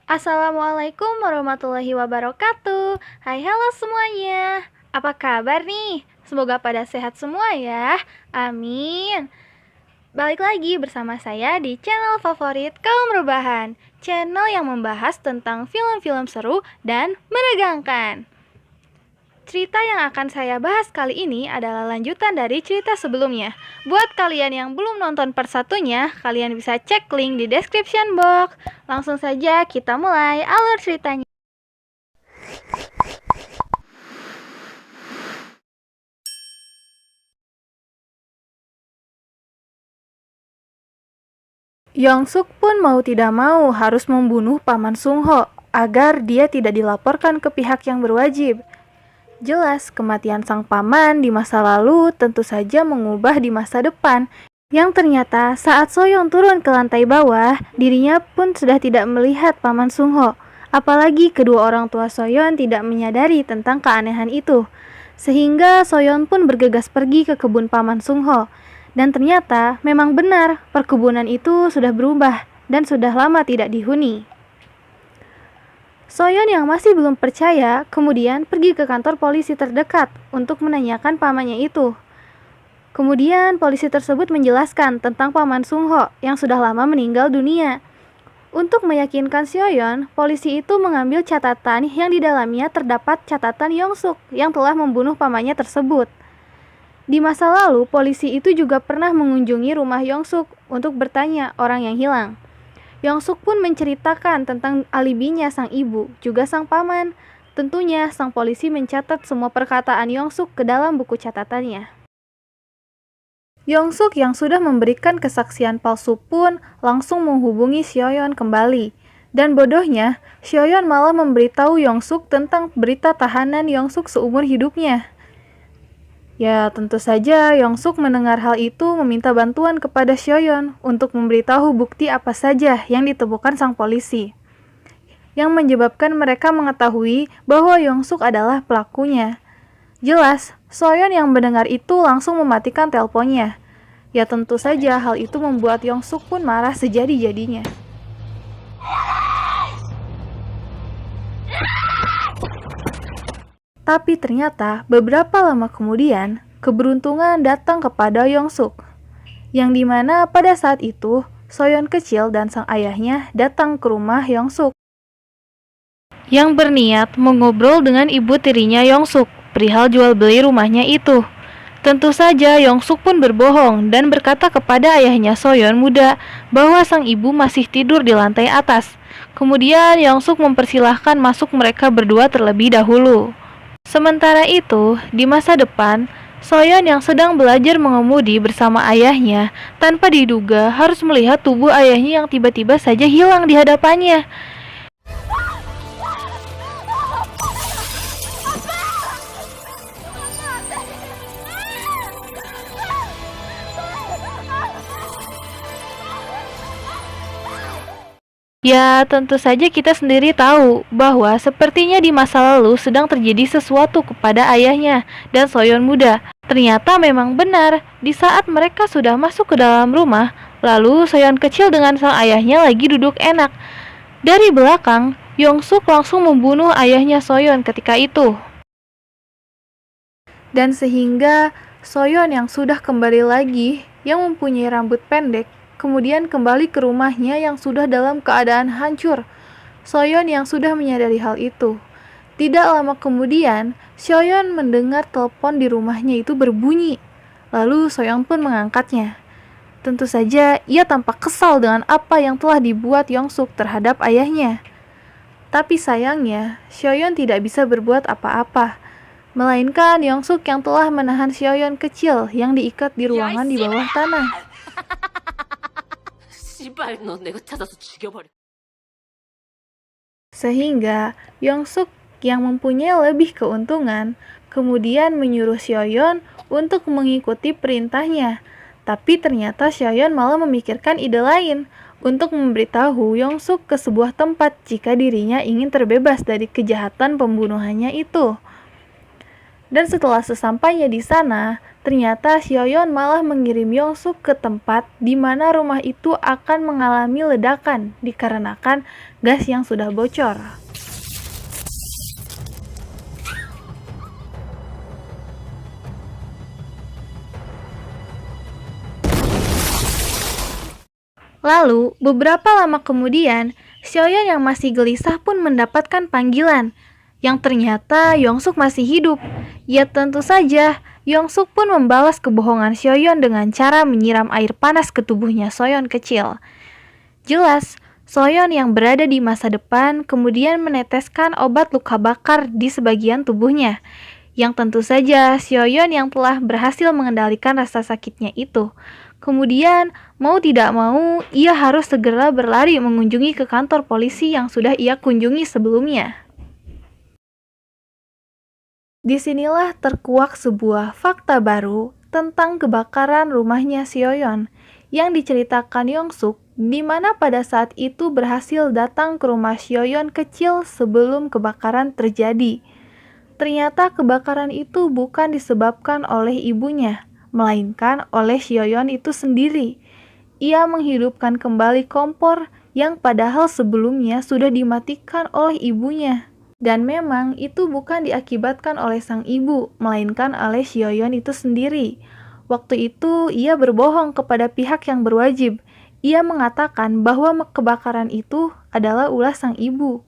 Assalamualaikum warahmatullahi wabarakatuh. Hai, halo semuanya. Apa kabar nih? Semoga pada sehat semua ya. Amin. Balik lagi bersama saya di channel favorit kaum rebahan. Channel yang membahas tentang film-film seru dan menegangkan. Cerita yang akan saya bahas kali ini adalah lanjutan dari cerita sebelumnya. Buat kalian yang belum nonton part satunya, kalian bisa cek link di description box. Langsung saja kita mulai alur ceritanya. Yongsuk pun mau tidak mau harus membunuh Paman Sungho agar dia tidak dilaporkan ke pihak yang berwajib. Jelas, kematian sang paman di masa lalu tentu saja mengubah di masa depan, yang ternyata saat Soyeon turun ke lantai bawah, dirinya pun sudah tidak melihat Paman Sungho. Apalagi kedua orang tua Soyeon tidak menyadari tentang keanehan itu. Sehingga Soyeon pun bergegas pergi ke kebun Paman Sungho. Dan ternyata memang benar, perkebunan itu sudah berubah dan sudah lama tidak dihuni. Soyeon yang masih belum percaya kemudian pergi ke kantor polisi terdekat untuk menanyakan pamannya itu. Kemudian polisi tersebut menjelaskan tentang Paman Sungho yang sudah lama meninggal dunia. Untuk meyakinkan Soyeon, polisi itu mengambil catatan yang di dalamnya terdapat catatan Yongsuk yang telah membunuh pamannya tersebut. Di masa lalu, polisi itu juga pernah mengunjungi rumah Yongsuk untuk bertanya orang yang hilang. Yongsuk pun menceritakan tentang alibinya sang ibu, juga sang paman. Tentunya, sang polisi mencatat semua perkataan Yongsuk ke dalam buku catatannya. Yongsuk yang sudah memberikan kesaksian palsu pun langsung menghubungi Soyeon kembali. Dan bodohnya, Soyeon malah memberitahu Yongsuk tentang berita tahanan Yongsuk seumur hidupnya. Ya, tentu saja Yongsuk mendengar hal itu meminta bantuan kepada Soyeon untuk memberitahu bukti apa saja yang ditemukan sang polisi, yang menyebabkan mereka mengetahui bahwa Yongsuk adalah pelakunya. Jelas, Soyeon yang mendengar itu langsung mematikan teleponnya. Ya tentu saja hal itu membuat Yongsuk pun marah sejadi-jadinya. Tapi ternyata beberapa lama kemudian, keberuntungan datang kepada Yongsuk. Yang dimana pada saat itu, Soyeon kecil dan sang ayahnya datang ke rumah Yongsuk. Yang berniat mengobrol dengan ibu tirinya Yongsuk, perihal jual beli rumahnya itu. Tentu saja Yongsuk pun berbohong dan berkata kepada ayahnya Soyeon muda bahwa sang ibu masih tidur di lantai atas. Kemudian Yongsuk mempersilahkan masuk mereka berdua terlebih dahulu. Sementara itu, di masa depan, Soyeon yang sedang belajar mengemudi bersama ayahnya tanpa diduga harus melihat tubuh ayahnya yang tiba-tiba saja hilang di hadapannya. Ya, tentu saja kita sendiri tahu bahwa sepertinya di masa lalu sedang terjadi sesuatu kepada ayahnya dan Soyeon muda. Ternyata memang benar, di saat mereka sudah masuk ke dalam rumah, lalu Soyeon kecil dengan sang ayahnya lagi duduk enak. Dari belakang, Yongsuk langsung membunuh ayahnya Soyeon ketika itu. Dan sehingga Soyeon yang sudah kembali lagi, yang mempunyai rambut pendek, kemudian kembali ke rumahnya yang sudah dalam keadaan hancur. Soyeon yang sudah menyadari hal itu. Tidak lama kemudian, Soyeon mendengar telepon di rumahnya itu berbunyi. Lalu Soyeon pun mengangkatnya. Tentu saja ia tampak kesal dengan apa yang telah dibuat Yongsuk terhadap ayahnya. Tapi sayangnya, Soyeon tidak bisa berbuat apa-apa. Melainkan Yongsuk yang telah menahan Soyeon kecil yang diikat di ruangan di bawah tanah. Sehingga Yongsuk yang mempunyai lebih keuntungan kemudian menyuruh Soyeon untuk mengikuti perintahnya. Tapi ternyata Soyeon malah memikirkan ide lain untuk memberitahu Yongsuk ke sebuah tempat jika dirinya ingin terbebas dari kejahatan pembunuhannya itu. Dan setelah sesampainya di sana, Ternyata Sioyeon malah mengirim Yongsuk ke tempat di mana rumah itu akan mengalami ledakan dikarenakan gas yang sudah bocor. Lalu, beberapa lama kemudian, Sioyeon yang masih gelisah pun mendapatkan panggilan, yang ternyata Yongsuk masih hidup. Ya tentu saja, Yongsuk pun membalas kebohongan Sioyeon dengan cara menyiram air panas ke tubuhnya Soyeon kecil. Jelas, Soyeon yang berada di masa depan kemudian meneteskan obat luka bakar di sebagian tubuhnya, yang tentu saja Sioyeon yang telah berhasil mengendalikan rasa sakitnya itu. Kemudian, mau tidak mau, ia harus segera berlari mengunjungi ke kantor polisi yang sudah ia kunjungi sebelumnya. Disinilah terkuak sebuah fakta baru tentang kebakaran rumahnya Sioyeon yang diceritakan Yongsuk, di mana pada saat itu berhasil datang ke rumah Sioyeon kecil sebelum kebakaran terjadi. Ternyata kebakaran itu bukan disebabkan oleh ibunya, melainkan oleh Sioyeon itu sendiri. Ia menghidupkan kembali kompor yang padahal sebelumnya sudah dimatikan oleh ibunya. Dan memang itu bukan diakibatkan oleh sang ibu, melainkan oleh Sioyeon itu sendiri. Waktu itu ia berbohong kepada pihak yang berwajib. Ia mengatakan bahwa kebakaran itu adalah ulah sang ibu.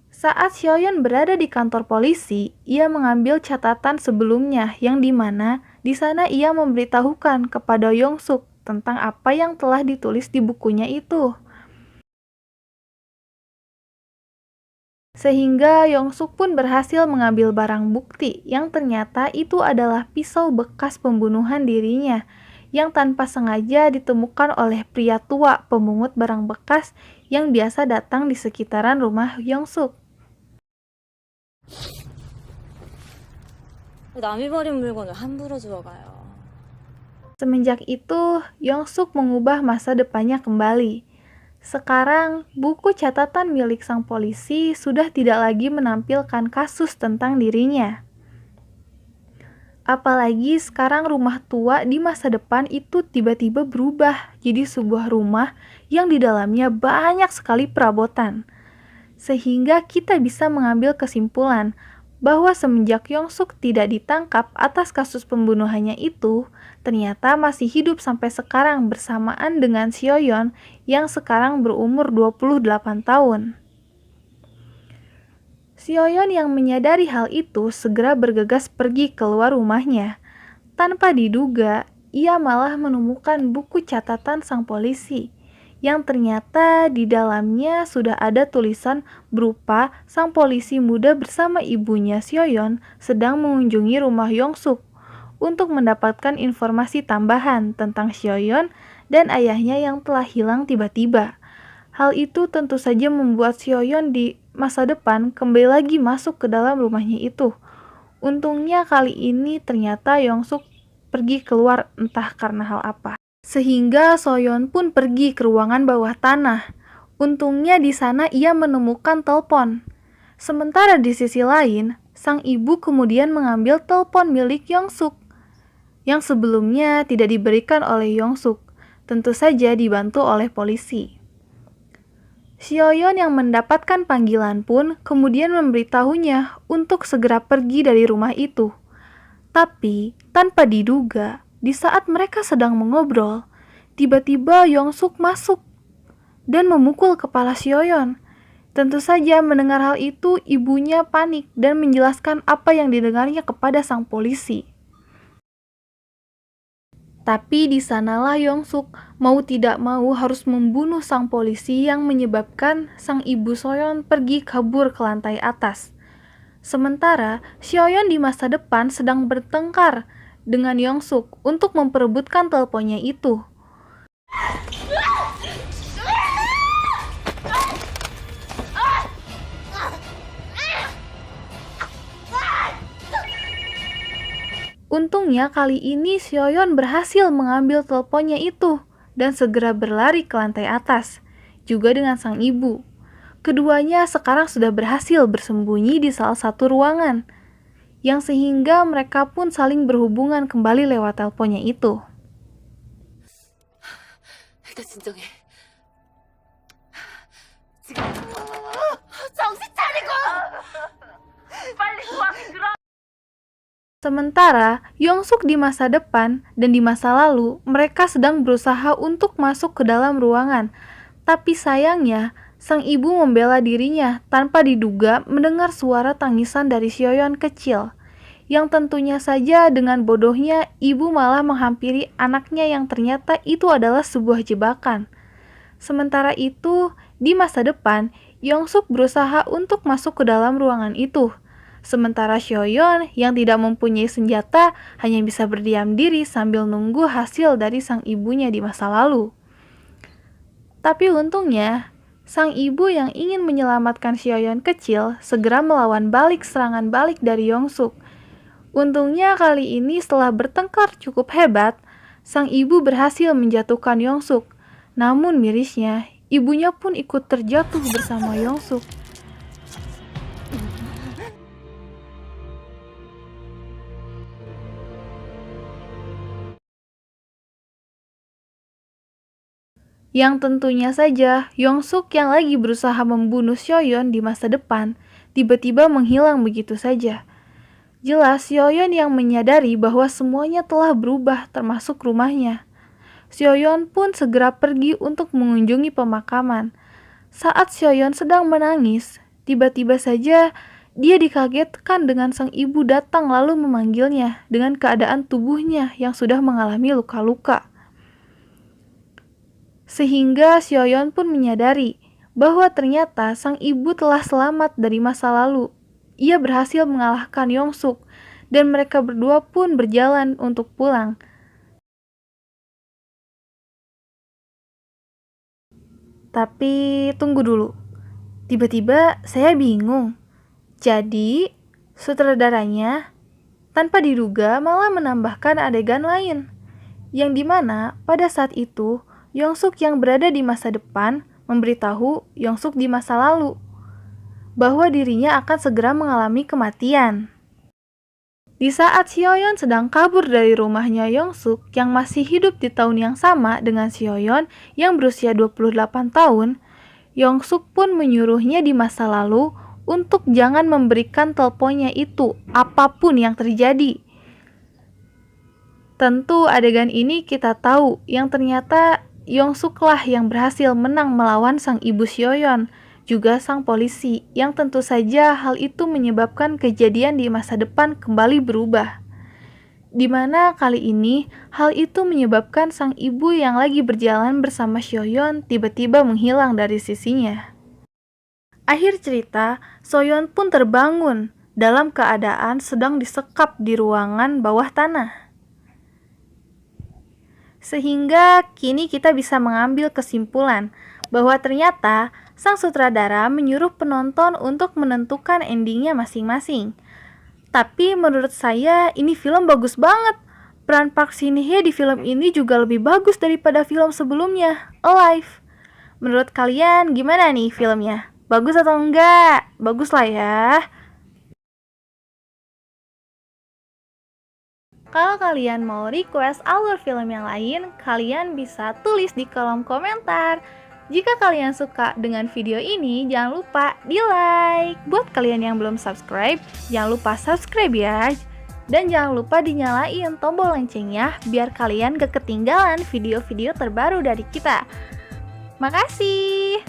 Saat Sioyeon berada di kantor polisi, ia mengambil catatan sebelumnya yang dimana di sana ia memberitahukan kepada Yongsuk tentang apa yang telah ditulis di bukunya itu. Sehingga Yongsuk pun berhasil mengambil barang bukti yang ternyata itu adalah pisau bekas pembunuhan dirinya yang tanpa sengaja ditemukan oleh pria tua pemungut barang bekas yang biasa datang di sekitaran rumah Yongsuk. 남이 버린 물건을 함부로 주워가요. Semenjak itu, Yongsuk mengubah masa depannya kembali. Sekarang, buku catatan milik sang polisi sudah tidak lagi menampilkan kasus tentang dirinya. Apalagi sekarang rumah tua di masa depan itu tiba-tiba berubah jadi sebuah rumah yang di dalamnya banyak sekali perabotan. Sehingga kita bisa mengambil kesimpulan bahwa semenjak Yongsuk tidak ditangkap atas kasus pembunuhannya itu, ternyata masih hidup sampai sekarang bersamaan dengan Sioyeon yang sekarang berumur 28 tahun. Sioyeon yang menyadari hal itu segera bergegas pergi keluar rumahnya. Tanpa diduga, ia malah menemukan buku catatan sang polisi yang ternyata di dalamnya sudah ada tulisan berupa sang polisi muda bersama ibunya Sioyeon sedang mengunjungi rumah Yongsuk untuk mendapatkan informasi tambahan tentang Sioyeon dan ayahnya yang telah hilang tiba-tiba. Hal itu tentu saja membuat Sioyeon di masa depan kembali lagi masuk ke dalam rumahnya itu. Untungnya kali ini ternyata Yongsuk pergi keluar entah karena hal apa. Sehingga Soyeon pun pergi ke ruangan bawah tanah. Untungnya di sana ia menemukan telepon. Sementara di sisi lain, sang ibu kemudian mengambil telepon milik Yongsuk yang sebelumnya tidak diberikan oleh Yongsuk, tentu saja dibantu oleh polisi. Sioyeon yang mendapatkan panggilan pun kemudian memberitahunya untuk segera pergi dari rumah itu. Tapi tanpa diduga, di saat mereka sedang mengobrol, tiba-tiba Yongsuk masuk dan memukul kepala Sioyeon. Tentu saja mendengar hal itu, ibunya panik dan menjelaskan apa yang didengarnya kepada sang polisi. Tapi di sanalah Yongsuk mau tidak mau harus membunuh sang polisi yang menyebabkan sang ibu Soyeon pergi kabur ke lantai atas. Sementara Sioyeon di masa depan sedang bertengkar dengan Yongsuk untuk memperebutkan teleponnya itu. Untungnya kali ini Sioyeon berhasil mengambil teleponnya itu dan segera berlari ke lantai atas, juga dengan sang ibu. Keduanya sekarang sudah berhasil bersembunyi di salah satu ruangan. yang sehingga mereka pun saling berhubungan kembali lewat teleponnya itu. 일단 진정해. 지금 정신 차리고 빨리 수학이 들어. Sementara Yongsuk di masa depan dan di masa lalu, mereka sedang berusaha untuk masuk ke dalam ruangan. Tapi sayangnya, sang ibu membela dirinya tanpa diduga mendengar suara tangisan dari Sioyeon kecil. Yang tentunya saja dengan bodohnya, ibu malah menghampiri anaknya yang ternyata itu adalah sebuah jebakan. Sementara itu, di masa depan, Yongsuk berusaha untuk masuk ke dalam ruangan itu. Sementara Sioyeon yang tidak mempunyai senjata hanya bisa berdiam diri sambil nunggu hasil dari sang ibunya di masa lalu. Tapi untungnya, sang ibu yang ingin menyelamatkan Sioyeon kecil segera melawan balik serangan balik dari Yongsuk. Untungnya kali ini setelah bertengkar cukup hebat, sang ibu berhasil menjatuhkan Yongsuk. Namun mirisnya, ibunya pun ikut terjatuh bersama Yongsuk. Yang tentunya saja, Yongsuk yang lagi berusaha membunuh Sioyeon di masa depan, tiba-tiba menghilang begitu saja. Jelas Sioyeon yang menyadari bahwa semuanya telah berubah termasuk rumahnya. Sioyeon pun segera pergi untuk mengunjungi pemakaman. Saat Sioyeon sedang menangis, tiba-tiba saja dia dikagetkan dengan sang ibu datang lalu memanggilnya dengan keadaan tubuhnya yang sudah mengalami luka-luka. Sehingga Sioyeon pun menyadari bahwa ternyata sang ibu telah selamat dari masa lalu. Ia berhasil mengalahkan Yongsuk dan mereka berdua pun berjalan untuk pulang. Tapi tunggu dulu. Tiba-tiba saya bingung. Jadi sutradaranya tanpa diduga malah menambahkan adegan lain. Yang dimana pada saat itu Yongsuk yang berada di masa depan memberitahu Yongsuk di masa lalu bahwa dirinya akan segera mengalami kematian. Di saat Sioyeon sedang kabur dari rumahnya Yongsuk yang masih hidup di tahun yang sama dengan Sioyeon yang berusia 28 tahun, Yongsuk pun menyuruhnya di masa lalu untuk jangan memberikan teleponnya itu apapun yang terjadi. Tentu adegan ini kita tahu yang ternyata Yongsuk lah yang berhasil menang melawan sang ibu Sioyeon, juga sang polisi, yang tentu saja hal itu menyebabkan kejadian di masa depan kembali berubah. Di mana kali ini hal itu menyebabkan sang ibu yang lagi berjalan bersama Sioyeon tiba-tiba menghilang dari sisinya. Akhir cerita, Sioyeon pun terbangun dalam keadaan sedang disekap di ruangan bawah tanah. Sehingga kini kita bisa mengambil kesimpulan bahwa ternyata sang sutradara menyuruh penonton untuk menentukan endingnya masing-masing. Tapi menurut saya ini film bagus banget. Peran Park Shin-hye di film ini juga lebih bagus daripada film sebelumnya, Alive. Menurut kalian gimana nih filmnya? Bagus atau enggak? Bagus lah ya. Kalau kalian mau request alur film yang lain, kalian bisa tulis di kolom komentar. Jika kalian suka dengan video ini, jangan lupa di like. Buat kalian yang belum subscribe, jangan lupa subscribe ya. Dan jangan lupa dinyalain tombol loncengnya biar kalian gak ketinggalan video-video terbaru dari kita. Makasih.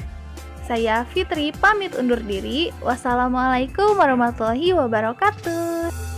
Saya Fitri pamit undur diri. Wassalamualaikum warahmatullahi wabarakatuh.